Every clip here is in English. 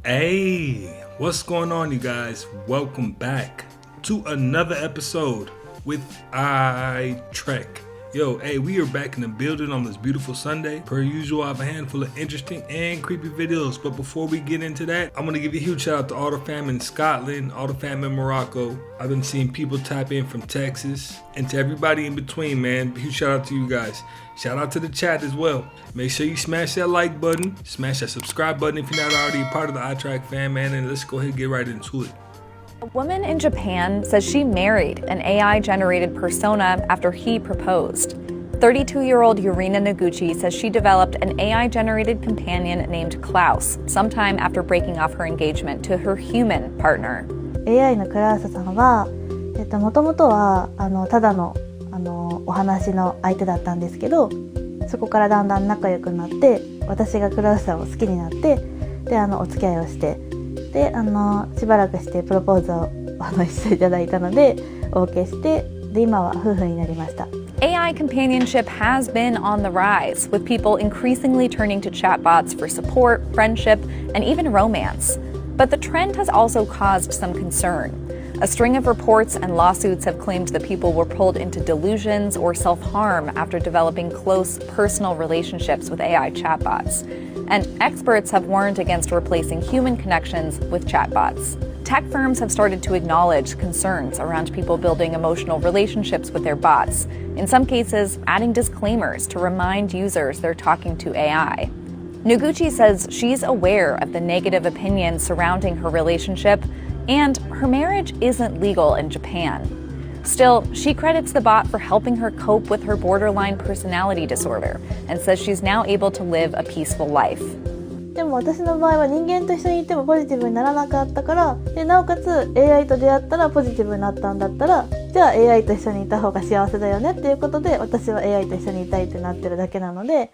Hey, what's going on, you guys? Welcome back to another episode with I Trek. Yo, hey, we are back in the building on this beautiful Sunday. Per usual, I have a handful of interesting and creepy videos, but before we get into that, I'm gonna give a huge shout out to all the fam in Scotland, all the fam in Morocco. I've been seeing people tap in from Texas, and to everybody in between, man, huge shout out to you guys. Shout out to the chat as well. Make sure you smash that like button, smash that subscribe button if you're not already a part of the iTrack fam, man, and let's go ahead and get right into it. A woman in Japan says she married an AI-generated persona after he proposed. 32-year-old Yurina Noguchi says she developed an AI-generated companion named Klaus sometime after breaking off her engagement to her human partner. AI のクラウスさんは、もともとはただのお話の相手だったんですけど、そこからだんだん仲良くなって、私がクラウスさんを好きになって、でお付き合いをして。でしばらくしてプロポーズをしていただいたので OK してで今は夫婦になりました。 AI companionship has been on the rise, with people increasingly turning to chatbots for support, friendship, and even romance. But the trend has also caused some concern. A string of reports and lawsuits have claimed that people were pulled into delusions or self-harm after developing close personal relationships with AI chatbots. And experts have warned against replacing human connections with chatbots. Tech firms have started to acknowledge concerns around people building emotional relationships with their bots, in some cases adding disclaimers to remind users they're talking to AI. Noguchi says she's aware of the negative opinions surrounding her relationship, and her marriage isn't legal in Japan. Still, she credits the bot for helping her cope with her borderline personality disorder and says she's now able to live a peaceful life. でも私の場合は人間と一緒にいてもポジティブにならなかったからでなおかつ AI と出会ったらポジティブになったんだったらじゃあ AI と一緒にいた方が幸せだよねっていうことで私は AI と一緒にいたいってなってるだけなので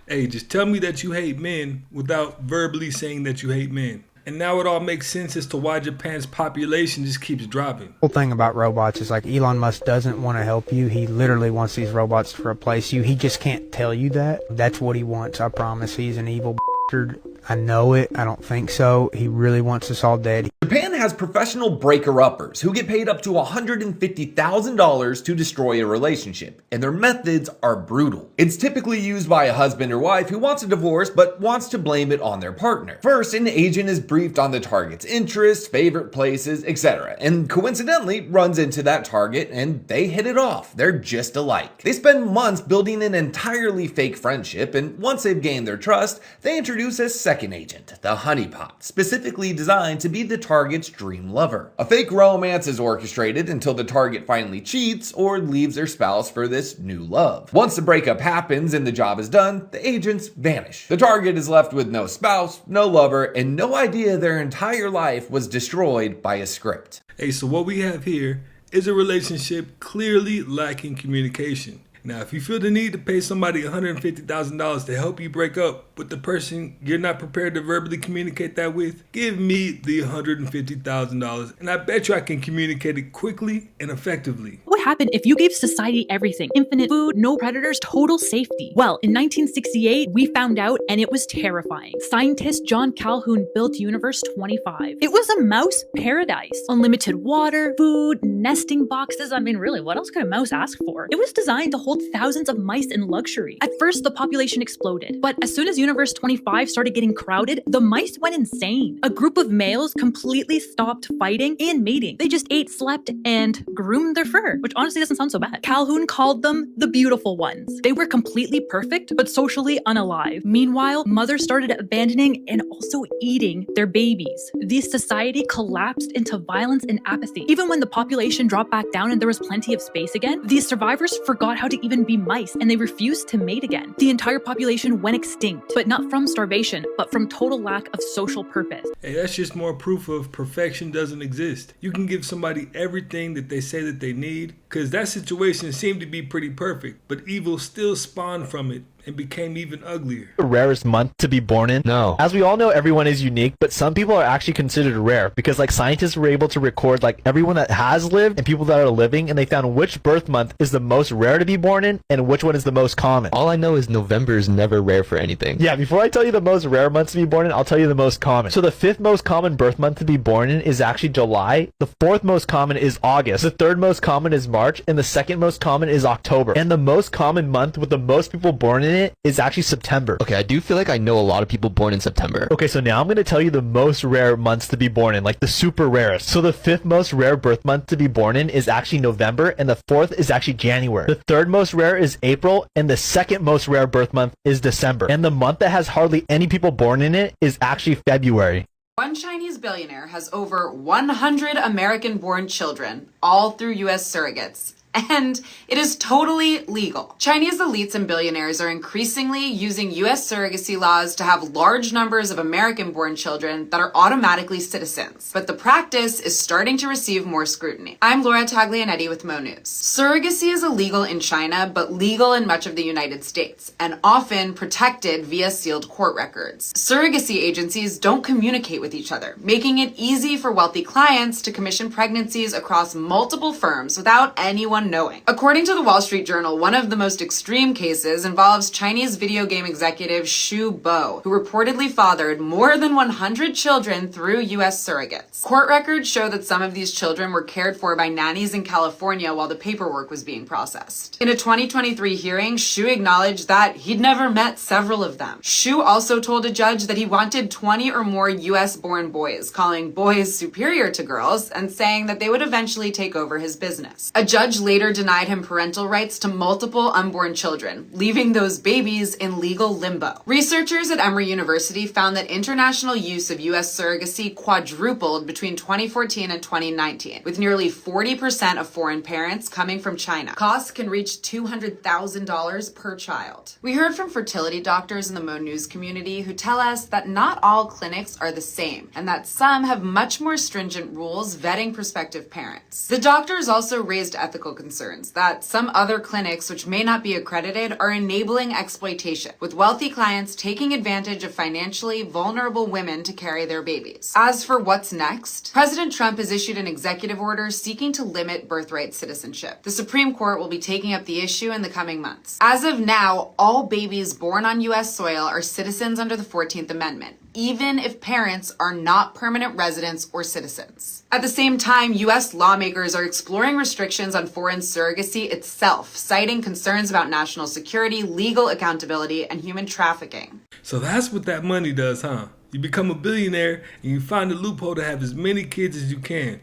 Hey, just tell me that you hate men without verbally saying that you hate men. And now it all makes sense as to why Japan's population just keeps dropping. The whole thing about robots is like Elon Musk doesn't want to help you. He literally wants these robots to replace you. He just can't tell you that. That's what he wants, I promise. He's an evil bastard. I know it. I don't think so. He really wants us all dead. Japan has professional breaker-uppers who get paid up to $150,000 to destroy a relationship, and their methods are brutal. It's typically used by a husband or wife who wants a divorce but wants to blame it on their partner. First, an agent is briefed on the target's interests, favorite places, etc., and coincidentally runs into that target and they hit it off. They're just alike. They spend months building an entirely fake friendship, and once they've gained their trust, they introduce a second agent, the honeypot, specifically designed to be the target's dream lover. A fake romance is orchestrated until the target finally cheats or leaves their spouse for this new love. Once the breakup happens and the job is done, the agents vanish. The target is left with no spouse, no lover, and no idea their entire life was destroyed by a script. Hey, so what we have here is a relationship clearly lacking communication. Now, if you feel the need to pay somebody $150,000 to help you break up with the person you're not prepared to verbally communicate that with, give me the $150,000 and I bet you I can communicate it quickly and effectively. What would happen if you gave society everything? Infinite food, no predators, total safety. Well, in 1968, we found out and it was terrifying. Scientist John Calhoun built Universe 25. It was a mouse paradise. Unlimited water, food, nesting boxes. I mean, really, what else could a mouse ask for? It was designed to hold thousands of mice in luxury. At first, the population exploded, but as soon as Universe 25 started getting crowded, the mice went insane. A group of males completely stopped fighting and mating. They just ate, slept, and groomed their fur, which honestly doesn't sound so bad. Calhoun called them the beautiful ones. They were completely perfect, but socially unalive. Meanwhile, mothers started abandoning and also eating their babies. The society collapsed into violence and apathy. Even when the population dropped back down and there was plenty of space again, these survivors forgot how to even be mice and they refused to mate again. The entire population went extinct, but not from starvation, but from total lack of social purpose. Hey, that's just more proof of perfection doesn't exist. You can give somebody everything that they say that they need, because that situation seemed to be pretty perfect, but evil still spawned from it and became even uglier. The rarest month to be born in? No. As we all know, everyone is unique, but some people are actually considered rare because like scientists were able to record like everyone that has lived and people that are living, and they found which birth month is the most rare to be born in and which one is the most common. All I know is November is never rare for anything. Yeah, before I tell you the most rare months to be born in, I'll tell you the most common. So the 5th most common birth month to be born in is actually July. The 4th most common is August. The 3rd most common is March, and the 2nd most common is October. And the most common month with the most people born in it is actually September. Okay, I do feel like I know a lot of people born in September. Okay, so now I'm going to tell you the most rare months to be born in, like the super rarest. So the 5th most rare birth month to be born in is actually November, and the 4th is actually January. The 3rd most rare is April, and the 2nd most rare birth month is December. And the month that has hardly any people born in it is actually February. One Chinese billionaire has over 100 American-born children, all through U.S. surrogates. And it is totally legal. Chinese elites and billionaires are increasingly using U.S. surrogacy laws to have large numbers of American-born children that are automatically citizens. But the practice is starting to receive more scrutiny. I'm Laura Taglianetti with Mo News. Surrogacy is illegal in China, but legal in much of the United States, and often protected via sealed court records. Surrogacy agencies don't communicate with each other, making it easy for wealthy clients to commission pregnancies across multiple firms without anyone knowing. According to the Wall Street Journal, one of the most extreme cases involves Chinese video game executive Xu Bo, who reportedly fathered more than 100 children through U.S. surrogates. Court records show that some of these children were cared for by nannies in California while the paperwork was being processed. In a 2023 hearing, Xu acknowledged that he'd never met several of them. Xu also told a judge that he wanted 20 or more U.S.-born boys, calling boys superior to girls and saying that they would eventually take over his business. A judge later denied him parental rights to multiple unborn children, leaving those babies in legal limbo. Researchers at Emory University found that international use of U.S. surrogacy quadrupled between 2014 and 2019, with nearly 40% of foreign parents coming from China. Costs can reach $200,000 per child. We heard from fertility doctors in the Mo News community who tell us that not all clinics are the same, and that some have much more stringent rules vetting prospective parents. The doctors also raised ethical concerns that some other clinics, which may not be accredited, are enabling exploitation, with wealthy clients taking advantage of financially vulnerable women to carry their babies. As for what's next, President Trump has issued an executive order seeking to limit birthright citizenship. The Supreme Court will be taking up the issue in the coming months. As of now, all babies born on U.S. soil are citizens under the 14th Amendment, even if parents are not permanent residents or citizens. At the same time, U.S. lawmakers are exploring restrictions on foreign surrogacy itself, citing concerns about national security, legal accountability, and human trafficking. So that's what that money does, huh? You become a billionaire and you find a loophole to have as many kids as you can.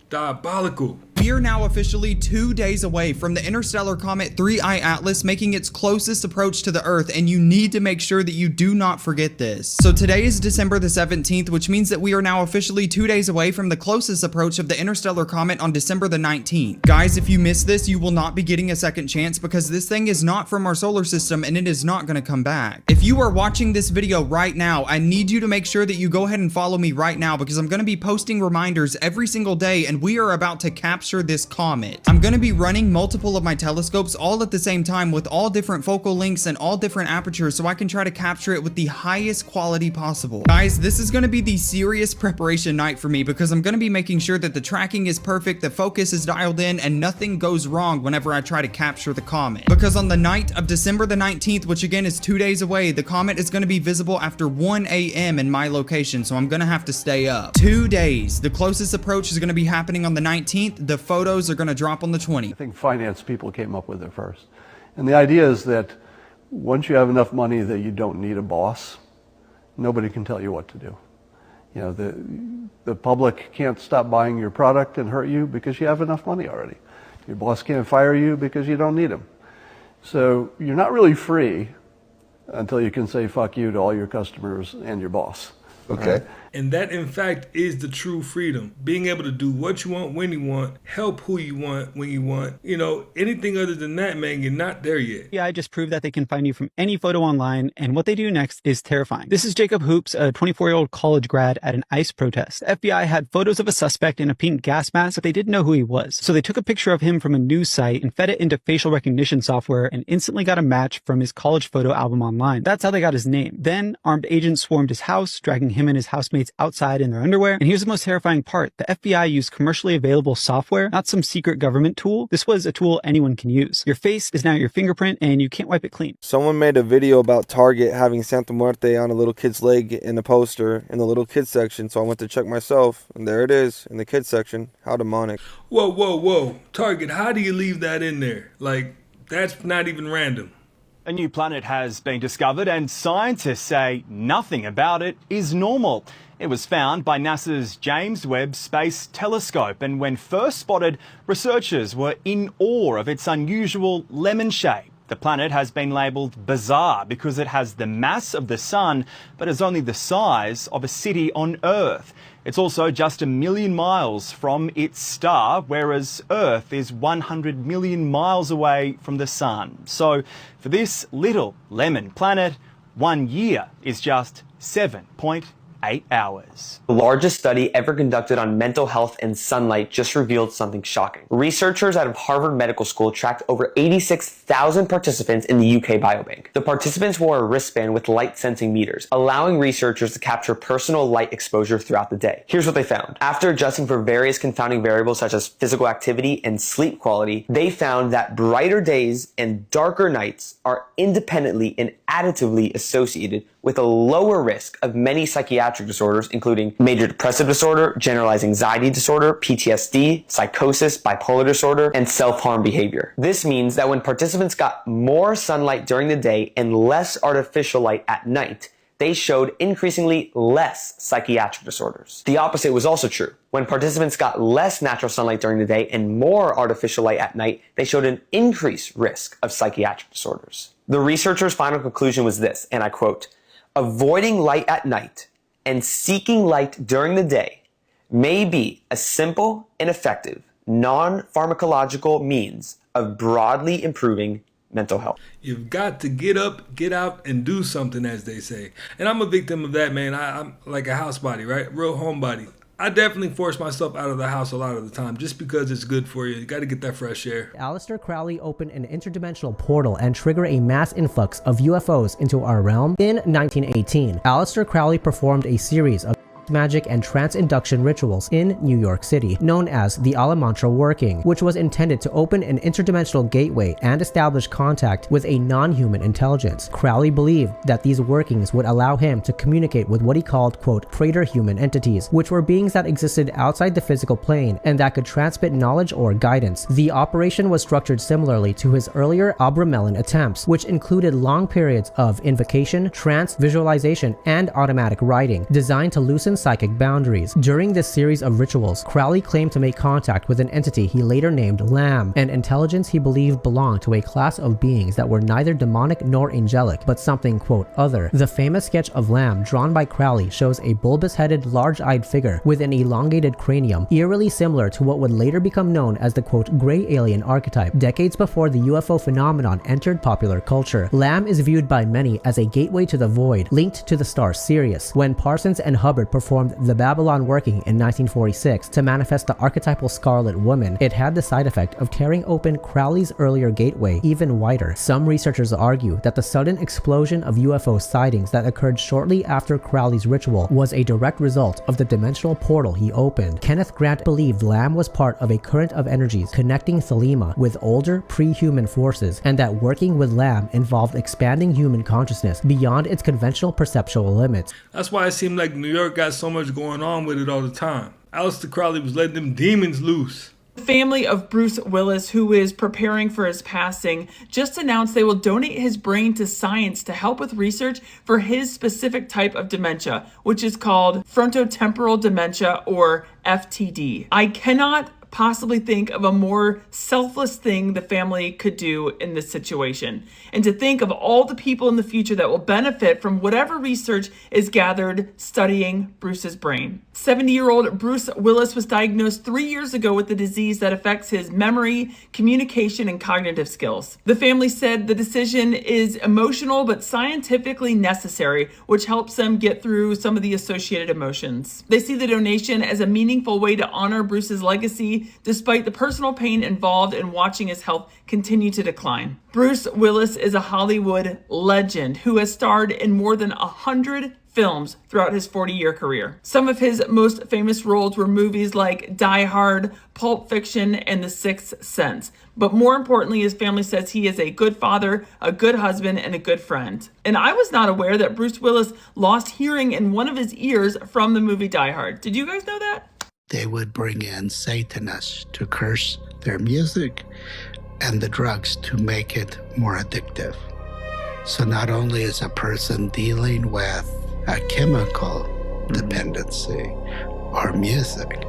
Diabolical. We are now officially 2 days away from the interstellar comet 3I Atlas making its closest approach to the Earth, and you need to make sure that you do not forget this. So today is December the 17th, which means that we are now officially 2 days away from the closest approach of the interstellar comet on December the 19th. Guys, if you miss this, you will not be getting a second chance because this thing is not from our solar system and it is not going to come back. If you are watching this video right now, I need you to make sure that you go ahead and follow me right now because I'm going to be posting reminders every single day, and we are about to capture this comet. I'm going to be running multiple of my telescopes all at the same time with all different focal lengths and all different apertures so I can try to capture it with the highest quality possible. Guys, this is going to be the serious preparation night for me because I'm going to be making sure that the tracking is perfect, the focus is dialed in, and nothing goes wrong whenever I try to capture the comet. Because on the night of December the 19th, which again is 2 days away, the comet is going to be visible after 1 a.m. in my location, so I'm going to have to stay up. 2 days. The closest approach is going to be happening on the 19th. The photos are going to drop on the 20th. I think finance people came up with it first. And the idea is that once you have enough money that you don't need a boss, nobody can tell you what to do. You know, the public can't stop buying your product and hurt you because you have enough money already. Your boss can't fire you because you don't need him. So you're not really free until you can say fuck you to all your customers and your boss. Okay. And that, in fact, is the true freedom. Being able to do what you want when you want, help who you want when you want. You know, anything other than that, man, you're not there yet. Yeah, I just proved that they can find you from any photo online, and what they do next is terrifying. This is Jacob Hoops, a 24-year-old college grad at an ICE protest. The FBI had photos of a suspect in a pink gas mask, but they didn't know who he was. So they took a picture of him from a news site and fed it into facial recognition software and instantly got a match from his college photo album online. That's how they got his name. Then armed agents swarmed his house, dragging him and his housemates outside in their underwear. And here's the most terrifying part. The FBI used commercially available software, not some secret government tool. This was a tool anyone can use. Your face is now your fingerprint and you can't wipe it clean. Someone made a video about Target having Santa Muerte on a little kid's leg in a poster in the little kids section, so I went to check myself, and there it is in the kids section. How demonic. Whoa, whoa, whoa. Target, how do you leave that in there? Like, that's not even random. A new planet has been discovered and scientists say nothing about it is normal. It was found by NASA's James Webb Space Telescope, and when first spotted, researchers were in awe of its unusual lemon shape. The planet has been labelled bizarre because it has the mass of the Sun, but is only the size of a city on Earth. It's also just 1 million miles from its star, whereas Earth is 100 million miles away from the Sun. So for this little lemon planet, 1 year is just 7.8 hours. The largest study ever conducted on mental health and sunlight just revealed something shocking. Researchers out of Harvard Medical School tracked over 86,000 participants in the UK biobank. The participants wore a wristband with light sensing meters, allowing researchers to capture personal light exposure throughout the day. Here's what they found. After adjusting for various confounding variables such as physical activity and sleep quality, they found that brighter days and darker nights are independently and additively associated with a lower risk of many psychiatric disorders, including major depressive disorder, generalized anxiety disorder, PTSD, psychosis, bipolar disorder, and self-harm behavior. This means that when participants got more sunlight during the day and less artificial light at night, they showed increasingly less psychiatric disorders. The opposite was also true. When participants got less natural sunlight during the day and more artificial light at night, they showed an increased risk of psychiatric disorders. The researchers' final conclusion was this, and I quote, "Avoiding light at night and seeking light during the day may be a simple and effective non-pharmacological means of broadly improving mental health." You've got to get up, get out, and do something, as they say. And I'm a victim of that, man. I'm like a house body, right? Real homebody. I definitely force myself out of the house a lot of the time just because it's good for you. You got to get that fresh air. Aleister Crowley opened an interdimensional portal and triggered a mass influx of UFOs into our realm in 1918. Aleister Crowley performed a series of magic and trance induction rituals in New York City, known as the Alamantra working, which was intended to open an interdimensional gateway and establish contact with a non-human intelligence. Crowley believed that these workings would allow him to communicate with what he called, quote, praetor-human entities, which were beings that existed outside the physical plane and that could transmit knowledge or guidance. The operation was structured similarly to his earlier Abramelin attempts, which included long periods of invocation, trance, visualization, and automatic writing, designed to loosen psychic boundaries. During this series of rituals, Crowley claimed to make contact with an entity he later named Lamb, an intelligence he believed belonged to a class of beings that were neither demonic nor angelic, but something, quote, other. The famous sketch of Lamb drawn by Crowley shows a bulbous-headed, large-eyed figure with an elongated cranium, eerily similar to what would later become known as the, quote, gray alien archetype. Decades before the UFO phenomenon entered popular culture, Lamb is viewed by many as a gateway to the void, linked to the star Sirius. When Parsons and Hubbard performed the Babylon working in 1946 to manifest the archetypal Scarlet Woman, it had the side effect of tearing open Crowley's earlier gateway even wider. Some researchers argue that the sudden explosion of UFO sightings that occurred shortly after Crowley's ritual was a direct result of the dimensional portal he opened. Kenneth Grant believed Lamb was part of a current of energies connecting Thelema with older pre-human forces, and that working with Lamb involved expanding human consciousness beyond its conventional perceptual limits. That's why it seemed like New York got so much going on with it all the time. Aleister Crowley was letting them demons loose. The family of Bruce Willis, who is preparing for his passing, just announced they will donate his brain to science to help with research for his specific type of dementia, which is called frontotemporal dementia, or FTD. I cannot possibly think of a more selfless thing the family could do in this situation, and to think of all the people in the future that will benefit from whatever research is gathered studying Bruce's brain. 70-year-old Bruce Willis was diagnosed 3 years ago with a disease that affects his memory, communication, and cognitive skills. The family said the decision is emotional but scientifically necessary, which helps them get through some of the associated emotions. They see the donation as a meaningful way to honor Bruce's legacy, despite the personal pain involved in watching his health continue to decline. Bruce Willis is a Hollywood legend who has starred in more than 100 films throughout his 40-year career. Some of his most famous roles were movies like Die Hard, Pulp Fiction, and The Sixth Sense. But more importantly, his family says he is a good father, a good husband, and a good friend. And I was not aware that Bruce Willis lost hearing in one of his ears from the movie Die Hard. Did you guys know that? They would bring in Satanists to curse their music and the drugs to make it more addictive. So not only is a person dealing with a chemical dependency or music,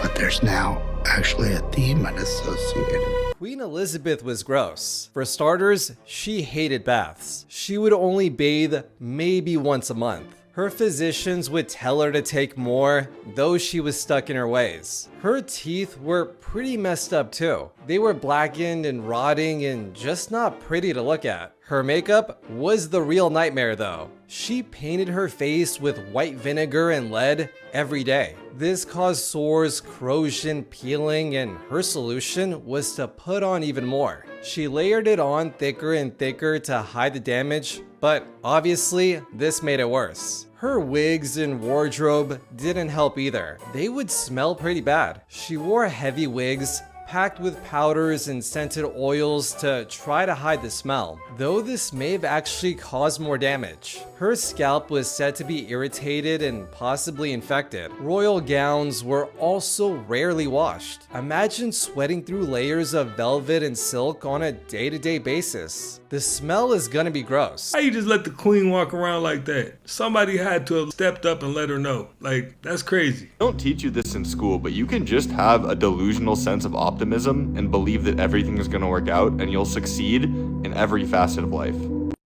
but there's now actually a demon associated. Queen Elizabeth was gross. For starters, she hated baths. She would only bathe maybe once a month. Her physicians would tell her to take more, though she was stuck in her ways. Her teeth were pretty messed up too. They were blackened and rotting and just not pretty to look at. Her makeup was the real nightmare though. She painted her face with white vinegar and lead every day. This caused sores, corrosion, peeling, and her solution was to put on even more. She layered it on thicker and thicker to hide the damage, but obviously this made it worse. Her wigs and wardrobe didn't help either. They would smell pretty bad. She wore heavy wigs packed with powders and scented oils to try to hide the smell, though this may have actually caused more damage. Her scalp was said to be irritated and possibly infected. Royal gowns were also rarely washed. Imagine sweating through layers of velvet and silk on a day-to-day basis. The smell is gonna be gross. How you just let the queen walk around like that? Somebody had to have stepped up and let her know. Like, that's crazy. They don't teach you this in school, but you can just have a delusional sense of optimism and believe that everything is gonna work out and you'll succeed in every facet of life.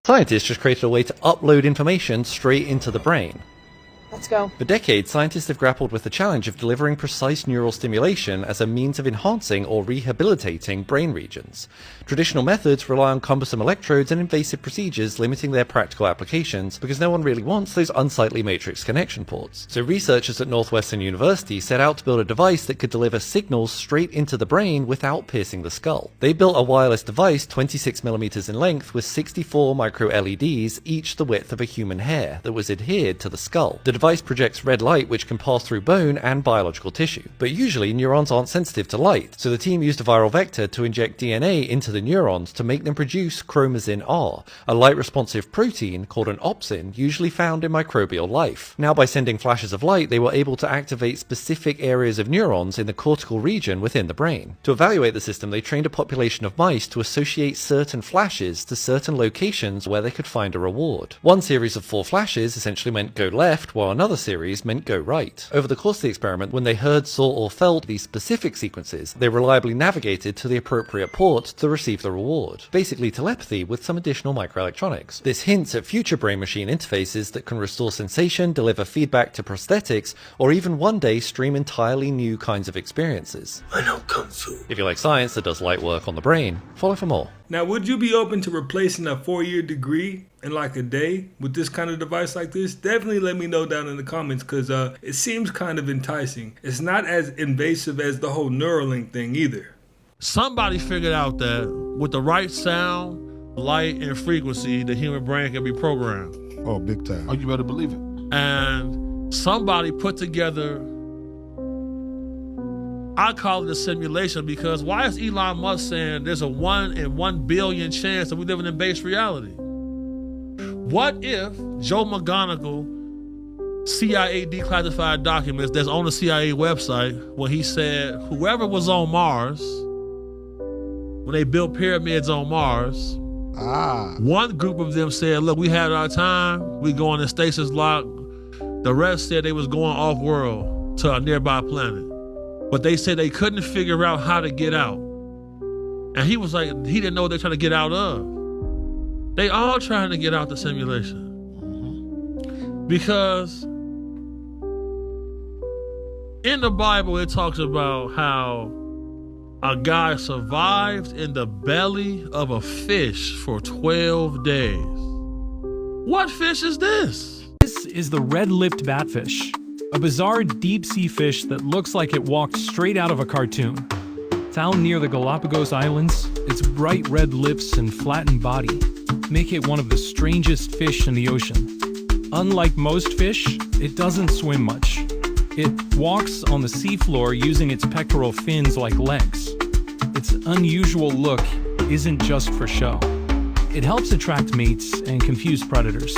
Scientists just created a way to upload information straight into the brain. Let's go. For decades, scientists have grappled with the challenge of delivering precise neural stimulation as a means of enhancing or rehabilitating brain regions. Traditional methods rely on cumbersome electrodes and invasive procedures, limiting their practical applications because no one really wants those unsightly matrix connection ports. So researchers at Northwestern University set out to build a device that could deliver signals straight into the brain without piercing the skull. They built a wireless device 26mm in length with 64 micro LEDs, each the width of a human hair, that was adhered to the skull. The device projects red light which can pass through bone and biological tissue. But usually neurons aren't sensitive to light, so the team used a viral vector to inject DNA into the neurons to make them produce chromatin R, a light-responsive protein called an opsin usually found in microbial life. Now by sending flashes of light, they were able to activate specific areas of neurons in the cortical region within the brain. To evaluate the system, they trained a population of mice to associate certain flashes to certain locations where they could find a reward. One series of 4 flashes essentially meant go left, while another series meant go right. Over the course of the experiment, when they heard, saw, or felt these specific sequences, they reliably navigated to the appropriate port to receive the reward. Basically telepathy with some additional microelectronics. This hints at future brain-machine interfaces that can restore sensation, deliver feedback to prosthetics, or even one day stream entirely new kinds of experiences. I know Kung Fu. If you like science that does light work on the brain, follow for more. Now, would you be open to replacing a 4-year degree in like a day with this kind of device like this? Definitely let me know down in the comments, because it seems kind of enticing. It's not as invasive as the whole Neuralink thing either. Somebody figured out that with the right sound, light, and frequency, the human brain can be programmed. Oh, big time. Oh, you better believe it. And somebody put together, I call it a simulation, because why is Elon Musk saying there's a 1 in 1 billion chance that we're living in base reality? What if Joe McGonigal, CIA declassified documents that's on the CIA website, when he said whoever was on Mars, when they built pyramids on Mars, one group of them said, look, we had our time, we going in stasis lock. The rest said they was going off-world to a nearby planet. but they said they couldn't figure out how to get out. And he was like, he didn't know what they're trying to get out of. They all trying to get out the simulation. Because in the Bible, it talks about how a guy survived in the belly of a fish for 12 days. What fish is this? This is the red-lipped batfish, a bizarre deep-sea fish that looks like it walked straight out of a cartoon. Found near the Galapagos Islands, its bright red lips and flattened body make it one of the strangest fish in the ocean. Unlike most fish, it doesn't swim much. It walks on the seafloor using its pectoral fins like legs. Its unusual look isn't just for show. It helps attract mates and confuse predators.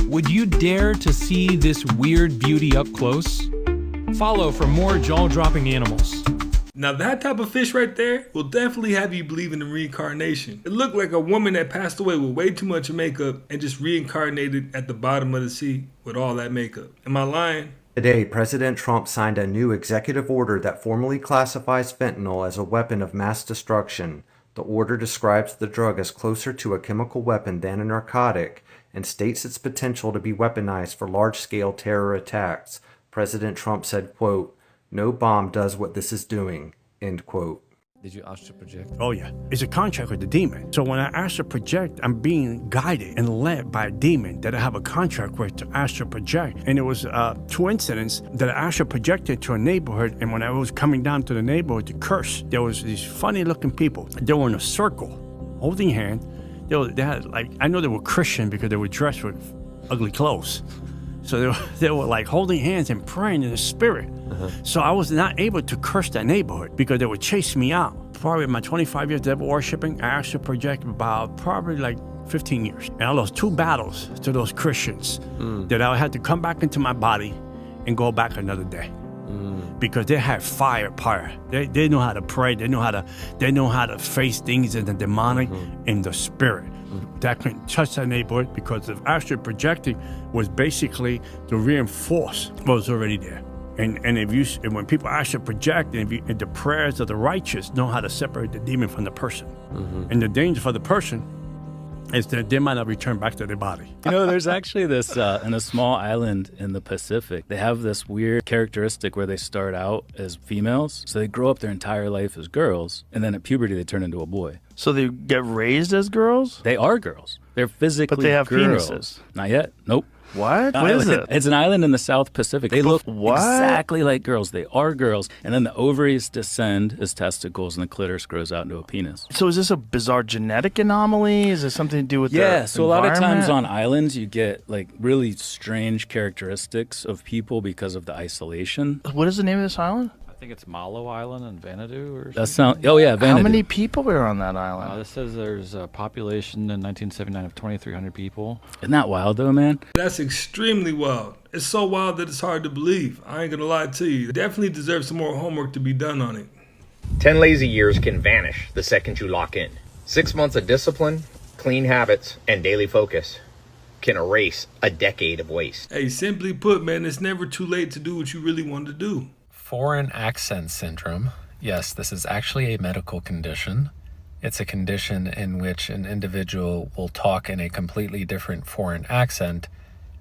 Would you dare to see this weird beauty up close? Follow for more jaw-dropping animals. Now that type of fish right there will definitely have you believe in the reincarnation. It looked like a woman that passed away with way too much makeup and just reincarnated at the bottom of the sea with all that makeup. Am I lying? Today, President Trump signed a new executive order that formally classifies fentanyl as a weapon of mass destruction. The order describes the drug as closer to a chemical weapon than a narcotic and states its potential to be weaponized for large-scale terror attacks. President Trump said, quote, "No bomb does what this is doing," end quote. Did you astral project? Oh yeah, it's a contract with the demon. So when I astral project, I'm being guided and led by a demon that I have a contract with to astral project. And it was a coincidence that I astral projected to a neighborhood, and when I was coming down to the neighborhood to curse, there was these funny looking people. They were in a circle, holding hands. They had like, I know they were Christian because they were dressed with ugly clothes. So they were like holding hands and praying in the spirit. So I was not able to curse that neighborhood because they would chase me out. Probably in my 25 years devil worshiping, I actually projected about probably like 15 years. And I lost 2 battles to those Christians that I had to come back into my body and go back another day. Because they had fire. They know how to pray. They know how to face things in the demonic in the spirit. That couldn't touch that neighborhood because the astral projecting was basically to reinforce what was already there. And when people astral project, and the prayers of the righteous know how to separate the demon from the person. And the danger for the person is that they might not return back to their body. You know, there's actually this, in a small island in the Pacific, they have this weird characteristic where they start out as females. So they grow up their entire life as girls, and then at puberty they turn into a boy. So they get raised as girls? They are girls. They're physically But they have girls. penises. Not yet. Nope. What? What is it? It's an island in the South Pacific. They look exactly like girls. They are girls. And then the ovaries descend as testicles and the clitoris grows out into a penis. So is this a bizarre genetic anomaly? Is it something to do with the so a lot of times environment? on islands you get like really strange characteristics of people because of the isolation. What is the name of this island? I think it's Malo Island in Vanuatu or That something. Vanuatu. How many people were on that island? This says there's a population in 1979 of 2,300 people. Isn't that wild though, man? That's extremely wild. It's so wild that it's hard to believe. I ain't gonna lie to you. Definitely deserves some more homework to be done on it. 10 lazy years can vanish the second you lock in. 6 months of discipline, clean habits, and daily focus can erase a decade of waste. Hey, simply put, man, it's never too late to do what you really want to do. Foreign accent syndrome. Yes, this is actually a medical condition. It's a condition in which an individual will talk in a completely different foreign accent,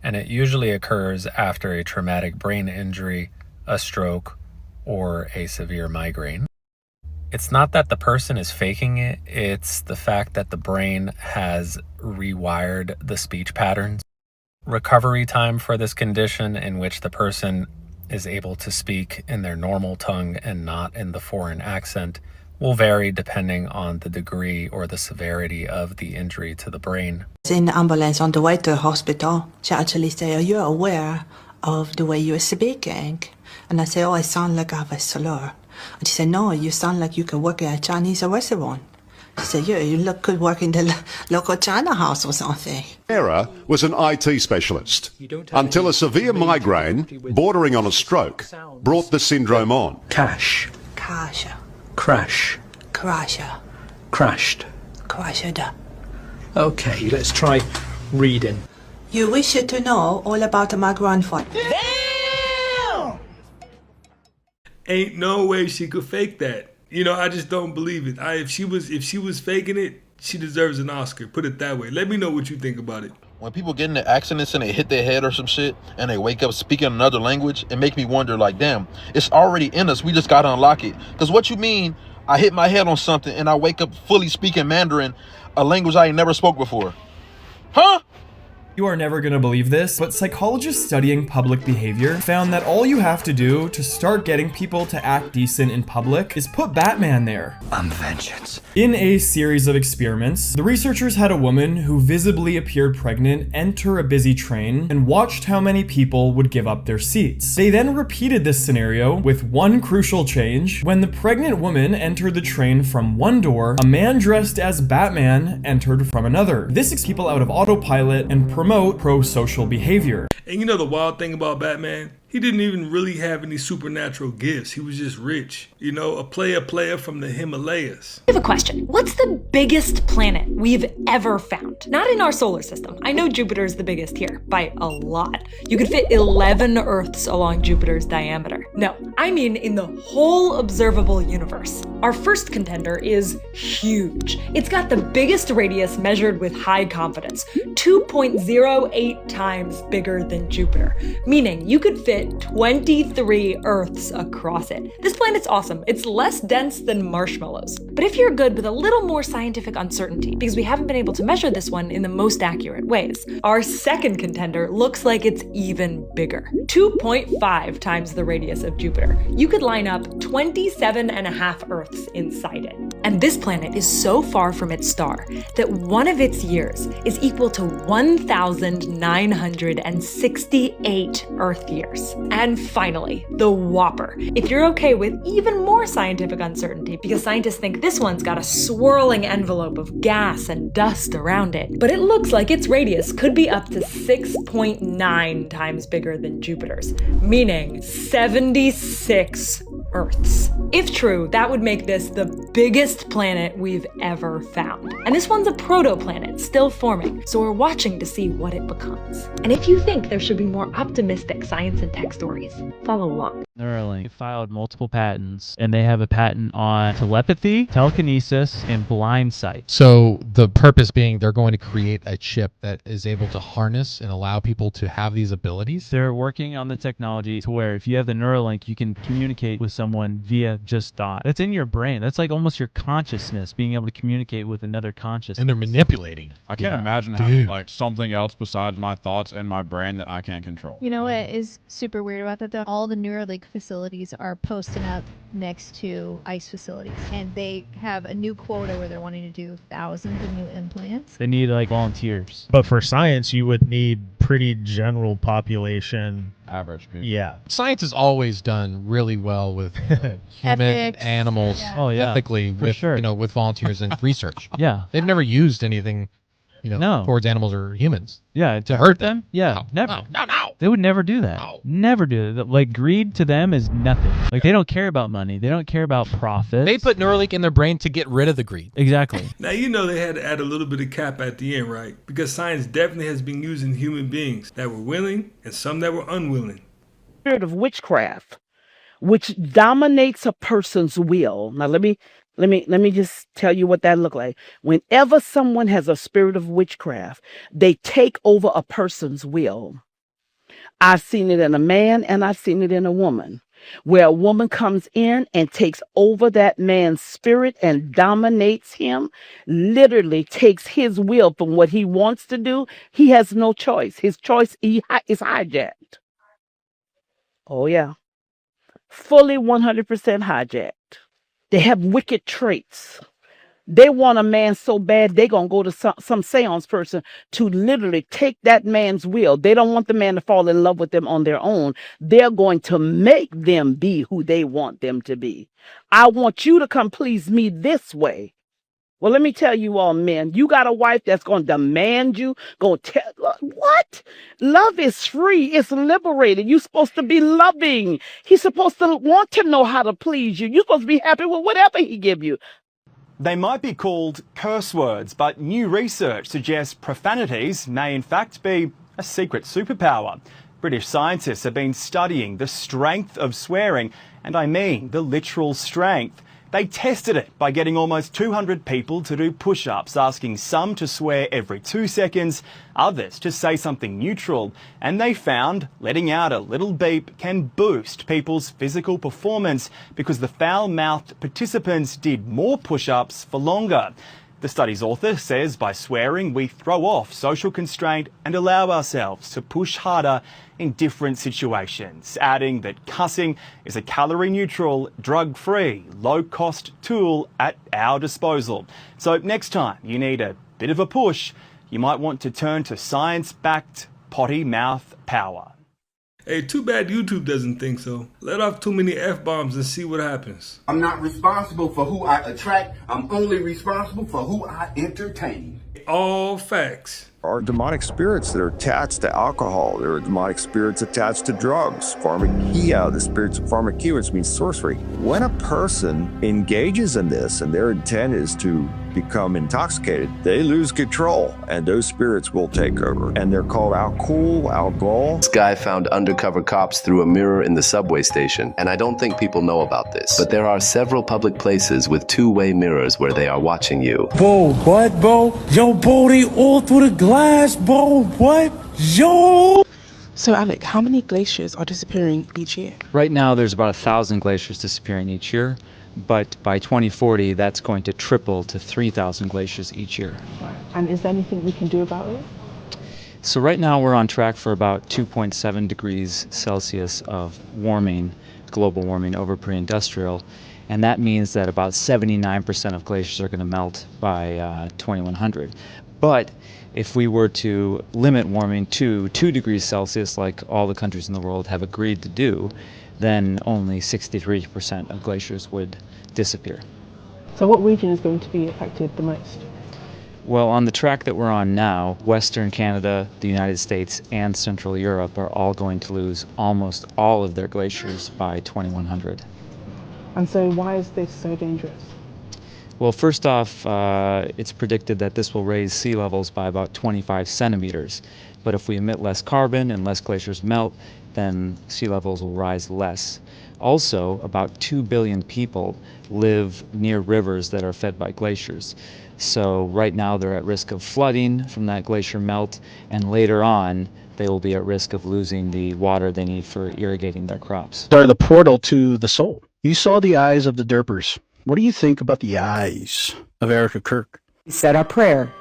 and it usually occurs after a traumatic brain injury, a stroke, or a severe migraine. It's not that the person is faking it, it's the fact that the brain has rewired the speech patterns. Recovery time for this condition, in which the person is able to speak in their normal tongue and not in the foreign accent, will vary depending on the degree or the severity of the injury to the brain. In the ambulance on the way to the hospital, she actually said, "Are you aware of the way you're speaking?" And I said, "Oh, I sound like I have a slur." And she said, "No, you sound like you could work at a Chinese restaurant." She said, "Yeah, you could work in the local China house or something." Sarah was an IT specialist until a severe migraine, bordering on a stroke, brought the syndrome on. Cash. Crash. Crasher. Crashed. Crashed. Okay, let's try reading. You wish to know all about my grandfather. Ain't no way she could fake that. You know, I just don't believe it. If she was faking it, she deserves an Oscar. Put it that way. Let me know what you think about it. When people get into accidents and they hit their head or some shit and they wake up speaking another language, it make me wonder, like, damn, it's already in us. We just gotta unlock it. Because what you mean, I hit my head on something and I wake up fully speaking Mandarin, a language I ain't never spoke before? Huh? You are never gonna believe this, but psychologists studying public behavior found that all you have to do to start getting people to act decent in public is put Batman there. I'm vengeance. In a series of experiments, the researchers had a woman who visibly appeared pregnant enter a busy train and watched how many people would give up their seats. They then repeated this scenario with one crucial change. When the pregnant woman entered the train from one door, a man dressed as Batman entered from another. This gets people out of autopilot and promote pro-social behavior. And you know the wild thing about Batman? He didn't even really have any supernatural gifts. He was just rich. You know, a player from the Himalayas. I have a question. What's the biggest planet we've ever found? Not in our solar system. I know Jupiter's the biggest here, by a lot. You could fit 11 Earths along Jupiter's diameter. No, I mean in the whole observable universe. Our first contender is huge. It's got the biggest radius measured with high confidence, 2.08 times bigger than Jupiter, meaning you could fit 23 Earths across it. This planet's awesome. It's less dense than marshmallows. But if you're good with a little more scientific uncertainty, because we haven't been able to measure this one in the most accurate ways, our second contender looks like it's even bigger. 2.5 times the radius of Jupiter. You could line up 27.5 Earths inside it. And this planet is so far from its star that one of its years is equal to 1,968 Earth years. And finally, the Whopper. If you're okay with even more scientific uncertainty, because scientists think this one's got a swirling envelope of gas and dust around it, but it looks like its radius could be up to 6.9 times bigger than Jupiter's, meaning 76 Earths. If true, that would make this the biggest planet we've ever found. And this one's a protoplanet, still forming, so we're watching to see what it becomes. And if you think there should be more optimistic science and tech stories, follow along. Neuralink filed multiple patents, and they have a patent on telepathy, telekinesis, and blind sight. So the purpose being they're going to create a chip that is able to harness and allow people to have these abilities? They're working on the technology to where if you have the Neuralink, you can communicate with someone via just thought. That's in your brain. That's like almost your consciousness, being able to communicate with another consciousness. And they're manipulating. I can't imagine having like something else besides my thoughts and my brain that I can't control. You know what is super weird about that though? All the Neuralink facilities are posted up next to ICE facilities, and they have a new quota where they're wanting to do thousands of new implants. They need like volunteers. But for science, you would need pretty general population. Average people. Yeah. Science has always done really well with human Ethics. animals, Oh, yeah. ethically, For with sure. with volunteers and research. Yeah. They've never used anything, No. towards animals or humans. Yeah, to hurt them. Yeah, never. No. They would never do that. Never do that. Like, greed to them is nothing. Like, they don't care about money. They don't care about profit. They put Neuralink in their brain to get rid of the greed. Exactly. Now, you know they had to add a little bit of cap at the end, right? Because science definitely has been using human beings that were willing and some that were unwilling. Spirit of witchcraft, which dominates a person's will. Now, let me just tell you what that look like. Whenever someone has a spirit of witchcraft, they take over a person's will. I've seen it in a man and I've seen it in a woman, where a woman comes in and takes over that man's spirit and dominates him, literally takes his will from what he wants to do. He has no choice. His choice is hijacked. Oh, yeah. Fully 100% hijacked. They have wicked traits. They want a man so bad, they're going to go to some seance person to literally take that man's will. They don't want the man to fall in love with them on their own. They're going to make them be who they want them to be. I want you to come please me this way. Well, let me tell you all, men, you got a wife that's going to demand you, going to tell, what? Love is free. It's liberated. You're supposed to be loving. He's supposed to want to know how to please you. You're supposed to be happy with whatever he give you. They might be called curse words, but new research suggests profanities may in fact be a secret superpower. British scientists have been studying the strength of swearing, and I mean the literal strength. They tested it by getting almost 200 people to do push-ups, asking some to swear every 2 seconds, others to say something neutral, and they found letting out a little beep can boost people's physical performance because the foul-mouthed participants did more push-ups for longer. The study's author says by swearing we throw off social constraint and allow ourselves to push harder in different situations, adding that cussing is a calorie-neutral, drug-free, low-cost tool at our disposal. So next time you need a bit of a push, you might want to turn to science-backed potty mouth power. Hey, too bad YouTube doesn't think so. Let off too many F-bombs and see what happens. I'm not responsible for who I attract. I'm only responsible for who I entertain. All facts. Are demonic spirits that are attached to alcohol. There are demonic spirits attached to drugs. Pharmakia, the spirits of pharmakia, which means sorcery. When a person engages in this and their intent is to become intoxicated, they lose control and those spirits will take over. And they're called alcohol. This guy found undercover cops through a mirror in the subway station, and I don't think people know about this, but there are several public places with two-way mirrors where they are watching you. Bro, what, bro? Yo, bro, they all through the glass, bro. What? Yo! So, Alec, how many glaciers are disappearing each year? Right now, there's about 1,000 glaciers disappearing each year, but by 2040, that's going to triple to 3,000 glaciers each year. And is there anything we can do about it? So right now, we're on track for about 2.7 degrees Celsius of warming, global warming over pre-industrial, and that means that about 79% of glaciers are going to melt by 2100. But if we were to limit warming to 2 degrees Celsius, like all the countries in the world have agreed to do, then only 63% of glaciers would disappear. So what region is going to be affected the most? Well, on the track that we're on now, Western Canada, the United States, and Central Europe are all going to lose almost all of their glaciers by 2100. And so why is this so dangerous? Well, first off, it's predicted that this will raise sea levels by about 25 centimeters. But if we emit less carbon and less glaciers melt, then sea levels will rise less. Also, about 2 billion people live near rivers that are fed by glaciers. So right now they're at risk of flooding from that glacier melt, and later on they will be at risk of losing the water they need for irrigating their crops. They're the portal to the soul. You saw the eyes of the derpers. What do you think about the eyes of Erica Kirk? We said our prayer,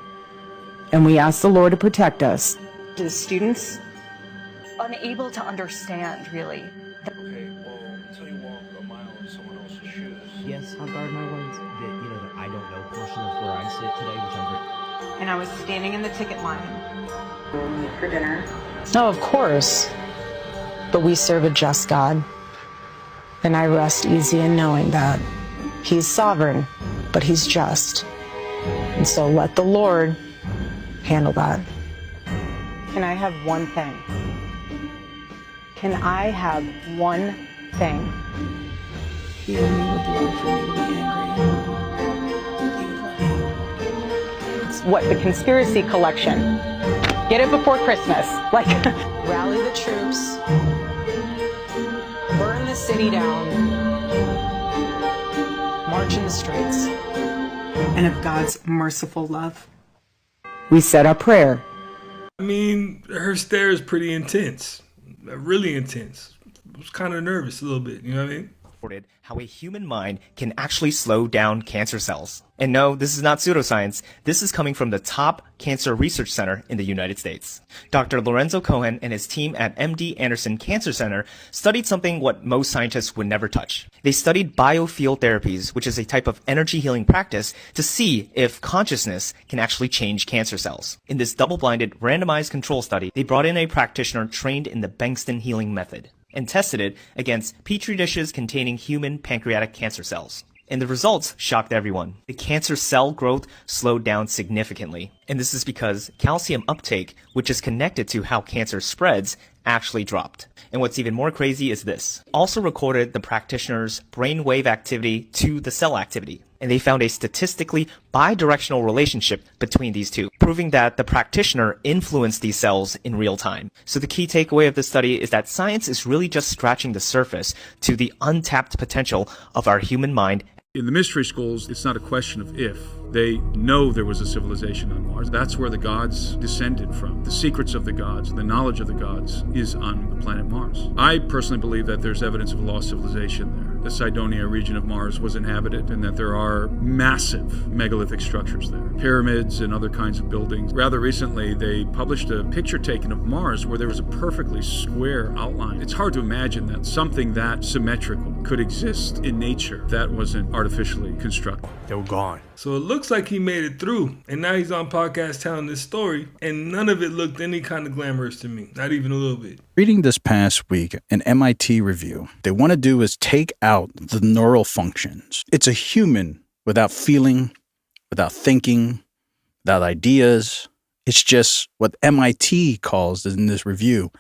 and we asked the Lord to protect us. The students Unable to understand, really. Okay, well, until you walk a mile in someone else's shoes. Yes, I'll guard my words. That I don't know portion of where I sit today, which I'm And I was standing in the ticket line. We'll meet for dinner. No, of course. But we serve a just God. And I rest easy in knowing that He's sovereign, but He's just. And so let the Lord handle that. Can I have one thing? Can I have one thing? He only would love for me to be angry. It's what, the conspiracy collection? Get it before Christmas. Like, rally the troops, burn the city down, march in the streets. And of God's merciful love, we said our prayer. I mean, her stare is pretty intense. Really intense. I was kind of nervous a little bit, you know what I mean? How a human mind can actually slow down cancer cells. And no, this is not pseudoscience. This is coming from the top cancer research center in the United States. Dr. Lorenzo Cohen and his team at MD Anderson Cancer Center studied something what most scientists would never touch. They studied biofield therapies, which is a type of energy healing practice, to see if consciousness can actually change cancer cells. In this double-blinded, randomized control study, they brought in a practitioner trained in the Bengtson healing method and tested it against petri dishes containing human pancreatic cancer cells. And the results shocked everyone. The cancer cell growth slowed down significantly. And this is because calcium uptake, which is connected to how cancer spreads, actually dropped. And what's even more crazy is this. Also recorded the practitioner's brainwave activity to the cell activity. And they found a statistically bidirectional relationship between these two, proving that the practitioner influenced these cells in real time. So the key takeaway of this study is that science is really just scratching the surface to the untapped potential of our human mind. In the mystery schools, it's not a question of if. They know there was a civilization on Mars. That's where the gods descended from. The secrets of the gods, the knowledge of the gods is on the planet Mars. I personally believe that there's evidence of a lost civilization there. The Cydonia region of Mars was inhabited and that there are massive megalithic structures there. Pyramids and other kinds of buildings. Rather recently, they published a picture taken of Mars where there was a perfectly square outline. It's hard to imagine that something that symmetrical could exist in nature that wasn't artificially constructed. They were gone. So it looks like he made it through, and now he's on podcast telling this story, and none of it looked any kind of glamorous to me, not even a little bit. Reading this past week an MIT review, they want to do is take out the neural functions. It's a human without feeling, without thinking, without ideas. It's just what MIT calls in this review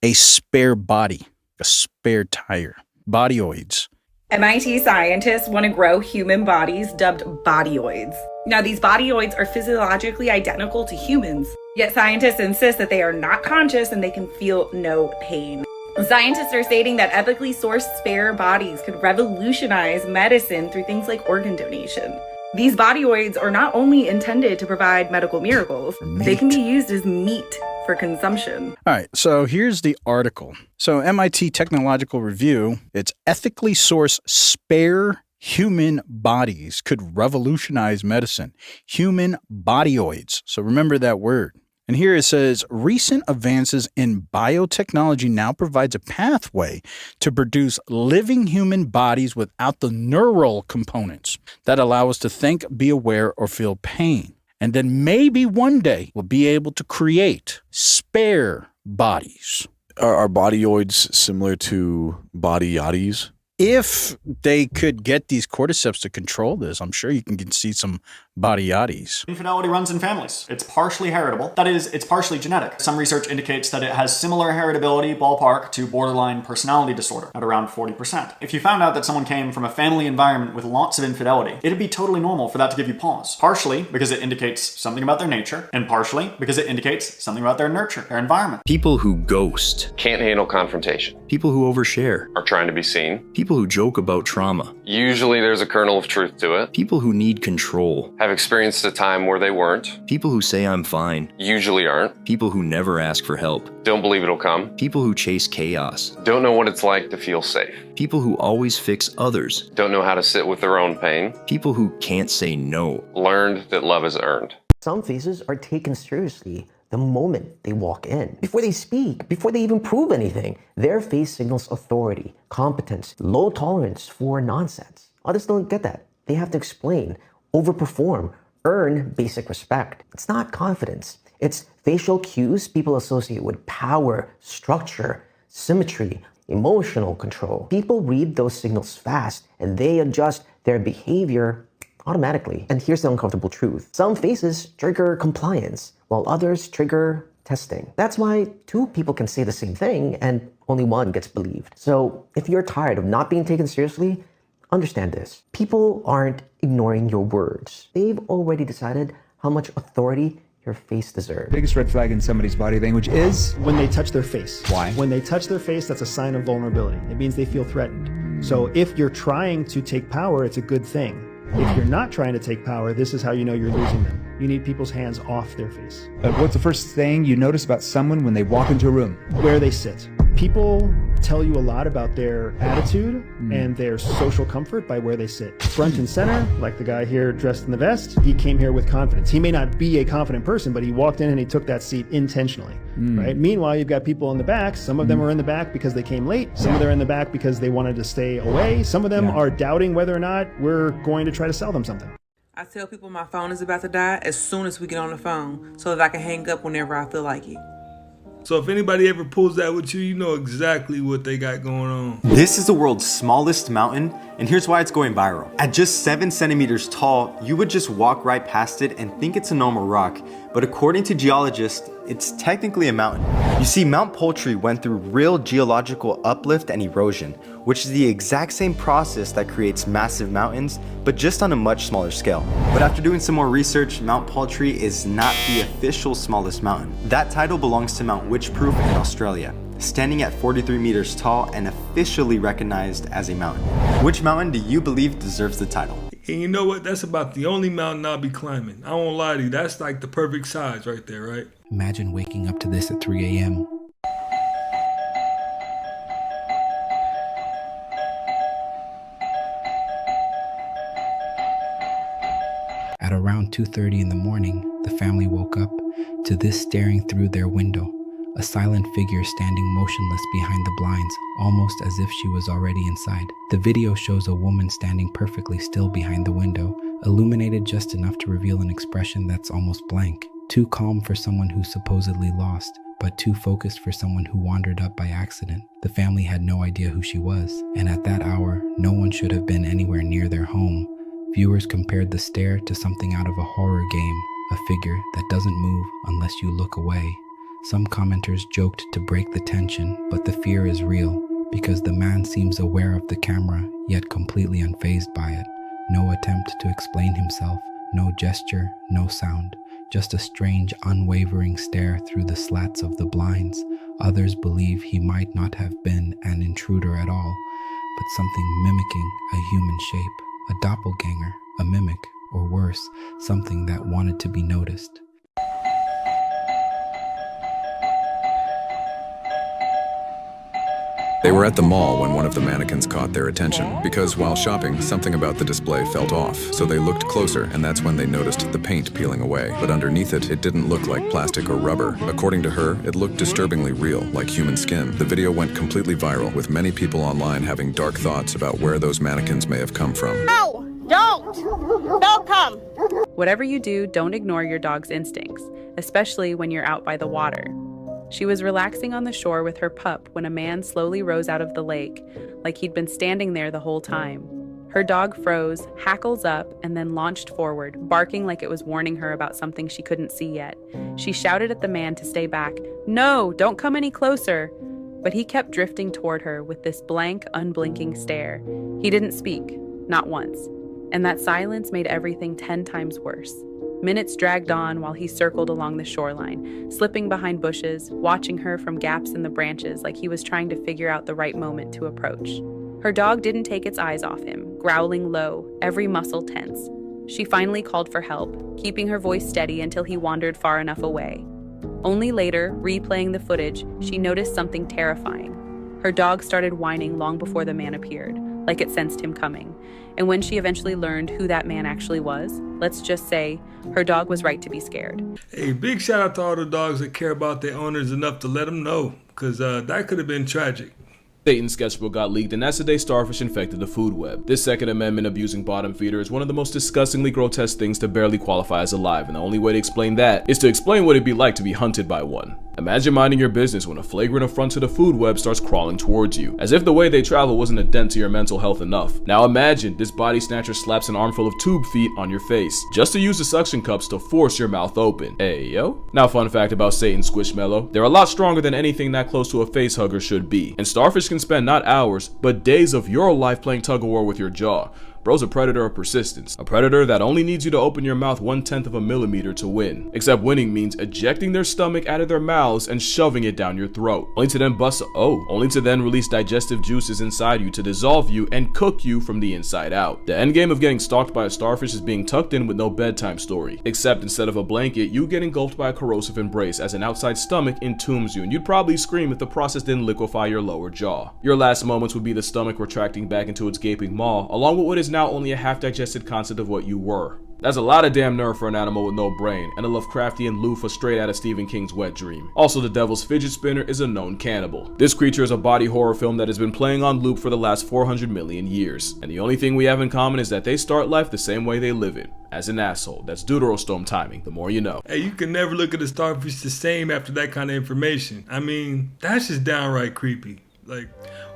a spare body, a spare tire, bodyoids. MIT scientists want to grow human bodies dubbed bodyoids. Now, these bodyoids are physiologically identical to humans, yet scientists insist that they are not conscious and they can feel no pain. Scientists are stating that ethically sourced spare bodies could revolutionize medicine through things like organ donation. These bodyoids are not only intended to provide medical miracles, they can be used as meat for consumption. All right, so here's the article. So MIT Technological Review, it's ethically sourced spare human bodies could revolutionize medicine. Human bodyoids. So remember that word. And here it says, recent advances in biotechnology now provides a pathway to produce living human bodies without the neural components that allow us to think, be aware, or feel pain. And then maybe one day we'll be able to create spare bodies. Are bodyoids similar to body yachties? If they could get these cordyceps to control this, I'm sure you can see some body yachties. Infidelity runs in families. It's partially heritable. That is, it's partially genetic. Some research indicates that it has similar heritability, ballpark, to borderline personality disorder at around 40%. If you found out that someone came from a family environment with lots of infidelity, it'd be totally normal for that to give you pause. Partially because it indicates something about their nature, and partially because it indicates something about their nurture, their environment. People who ghost. Can't handle confrontation. People who overshare. Are trying to be seen. People who joke about trauma. Usually there's a kernel of truth to it. People who need control. Have experienced a time where they weren't. People who say I'm fine. Usually aren't. People who never ask for help. Don't believe it'll come. People who chase chaos. Don't know what it's like to feel safe. People who always fix others. Don't know how to sit with their own pain. People who can't say no. Learned that love is earned. Some faces are taken seriously the moment they walk in. Before they speak, before they even prove anything, their face signals authority, competence, low tolerance for nonsense. Others don't get that. They have to explain, overperform, earn basic respect. It's not confidence. It's facial cues people associate with power, structure, symmetry, emotional control. People read those signals fast and they adjust their behavior automatically. And here's the uncomfortable truth. Some faces trigger compliance, while others trigger testing. That's why two people can say the same thing and only one gets believed. So if you're tired of not being taken seriously, understand this. People aren't ignoring your words. They've already decided how much authority your face deserves. Biggest red flag in somebody's body language is when they touch their face. Why? When they touch their face, that's a sign of vulnerability. It means they feel threatened. So if you're trying to take power, it's a good thing. If you're not trying to take power, this is how you know you're losing them. You need people's hands off their face. What's the first thing you notice about someone when they walk into a room? Where they sit. People tell you a lot about their attitude and their social comfort by where they sit. Front and center, like the guy here dressed in the vest, he came here with confidence. He may not be a confident person, but he walked in and he took that seat intentionally, right? Meanwhile, you've got people in the back. Some of them are in the back because they came late. Some of them are in the back because they wanted to stay away. Some of them are doubting whether or not we're going to try to sell them something. I tell people my phone is about to die as soon as we get on the phone so that I can hang up whenever I feel like it. So if anybody ever pulls that with you, you know exactly what they got going on. This is the world's smallest mountain, and here's why it's going viral. At just 7 centimeters tall, you would just walk right past it and think it's a normal rock. but according to geologists, it's technically a mountain. You see, Mount Poultry went through real geological uplift and erosion, which is the exact same process that creates massive mountains, but just on a much smaller scale. But after doing some more research, Mount Poultry is not the official smallest mountain. That title belongs to Mount Witchproof in Australia, standing at 43 meters tall and officially recognized as a mountain. Which mountain do you believe deserves the title? And you know what? That's about the only mountain I'll be climbing. I won't lie to you. That's like the perfect size right there, right? Imagine waking up to this at 3 a.m. At around 2:30 in the morning, the family woke up to this staring through their window, a silent figure standing motionless behind the blinds, almost as if she was already inside. The video shows a woman standing perfectly still behind the window, illuminated just enough to reveal an expression that's almost blank. Too calm for someone who's supposedly lost, but too focused for someone who wandered up by accident. The family had no idea who she was, and at that hour, no one should have been anywhere near their home. Viewers compared the stare to something out of a horror game, a figure that doesn't move unless you look away. Some commenters joked to break the tension, but the fear is real, because the man seems aware of the camera, yet completely unfazed by it. No attempt to explain himself, no gesture, no sound, just a strange, unwavering stare through the slats of the blinds. Others believe he might not have been an intruder at all, but something mimicking a human shape, a doppelganger, a mimic, or worse, something that wanted to be noticed. They were at the mall when one of the mannequins caught their attention because while shopping, something about the display felt off. So they looked closer, and that's when they noticed the paint peeling away. But underneath it, it didn't look like plastic or rubber. According to her, it looked disturbingly real, like human skin. The video went completely viral, with many people online having dark thoughts about where those mannequins may have come from. No! Don't come! Whatever you do, don't ignore your dog's instincts, especially when you're out by the water. She was relaxing on the shore with her pup when a man slowly rose out of the lake, like he'd been standing there the whole time. Her dog froze, hackles up, and then launched forward, barking like it was warning her about something she couldn't see yet. She shouted at the man to stay back. "No, don't come any closer!" But he kept drifting toward her with this blank, unblinking stare. He didn't speak, not once. And that silence made everything 10 times worse. Minutes dragged on while he circled along the shoreline, slipping behind bushes, watching her from gaps in the branches like he was trying to figure out the right moment to approach. Her dog didn't take its eyes off him, growling low, every muscle tense. She finally called for help, keeping her voice steady until he wandered far enough away. Only later, replaying the footage, she noticed something terrifying. Her dog started whining long before the man appeared, like it sensed him coming. And when she eventually learned who that man actually was, let's just say, her dog was right to be scared. Hey, big shout out to all the dogs that care about their owners enough to let them know, because that could have been tragic. Satan's sketchbook got leaked, and that's the day starfish infected the food web. This Second Amendment abusing bottom feeder is one of the most disgustingly grotesque things to barely qualify as alive, and the only way to explain that is to explain what it'd be like to be hunted by one. Imagine minding your business when a flagrant affront to the food web starts crawling towards you, as if the way they travel wasn't a dent to your mental health enough. Now imagine this body snatcher slaps an armful of tube feet on your face, just to use the suction cups to force your mouth open. Hey yo. Now fun fact about Satan Squishmallow, they're a lot stronger than anything that close to a face hugger should be, and starfish can spend not hours, but days of your life playing tug-of-war with your jaw. Bro's a predator of persistence. A predator that only needs you to open your mouth 1/10 of a millimeter to win. Except winning means ejecting their stomach out of their mouths and shoving it down your throat. Only to then release digestive juices inside you to dissolve you and cook you from the inside out. The end game of getting stalked by a starfish is being tucked in with no bedtime story. Except instead of a blanket, you get engulfed by a corrosive embrace as an outside stomach entombs you, and you'd probably scream if the process didn't liquefy your lower jaw. Your last moments would be the stomach retracting back into its gaping maw, along with what is now only a half-digested concept of what you were. That's a lot of damn nerve for an animal with no brain, and a Lovecraftian loofah straight out of Stephen King's Wet Dream. Also, the Devil's Fidget Spinner is a known cannibal. This creature is a body horror film that has been playing on loop for the last 400 million years, and the only thing we have in common is that they start life the same way they live it. As an asshole. That's Deuterostome timing, the more you know. Hey, you can never look at a starfish the same after that kind of information. I mean, that's just downright creepy. Like,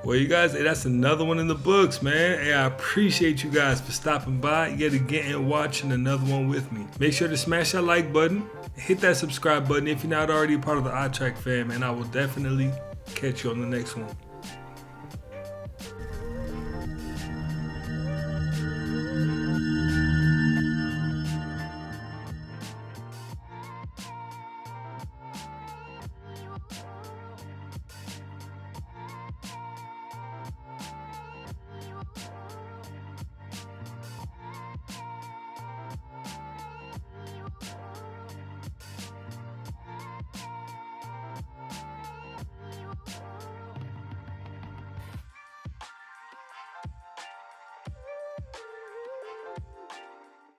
well, you guys, that's another one in the books, man. Hey, I appreciate you guys for stopping by yet again and watching another one with me. Make sure to smash that like button, hit that subscribe button if you're not already a part of the iTrack fam, and I will definitely catch you on the next one.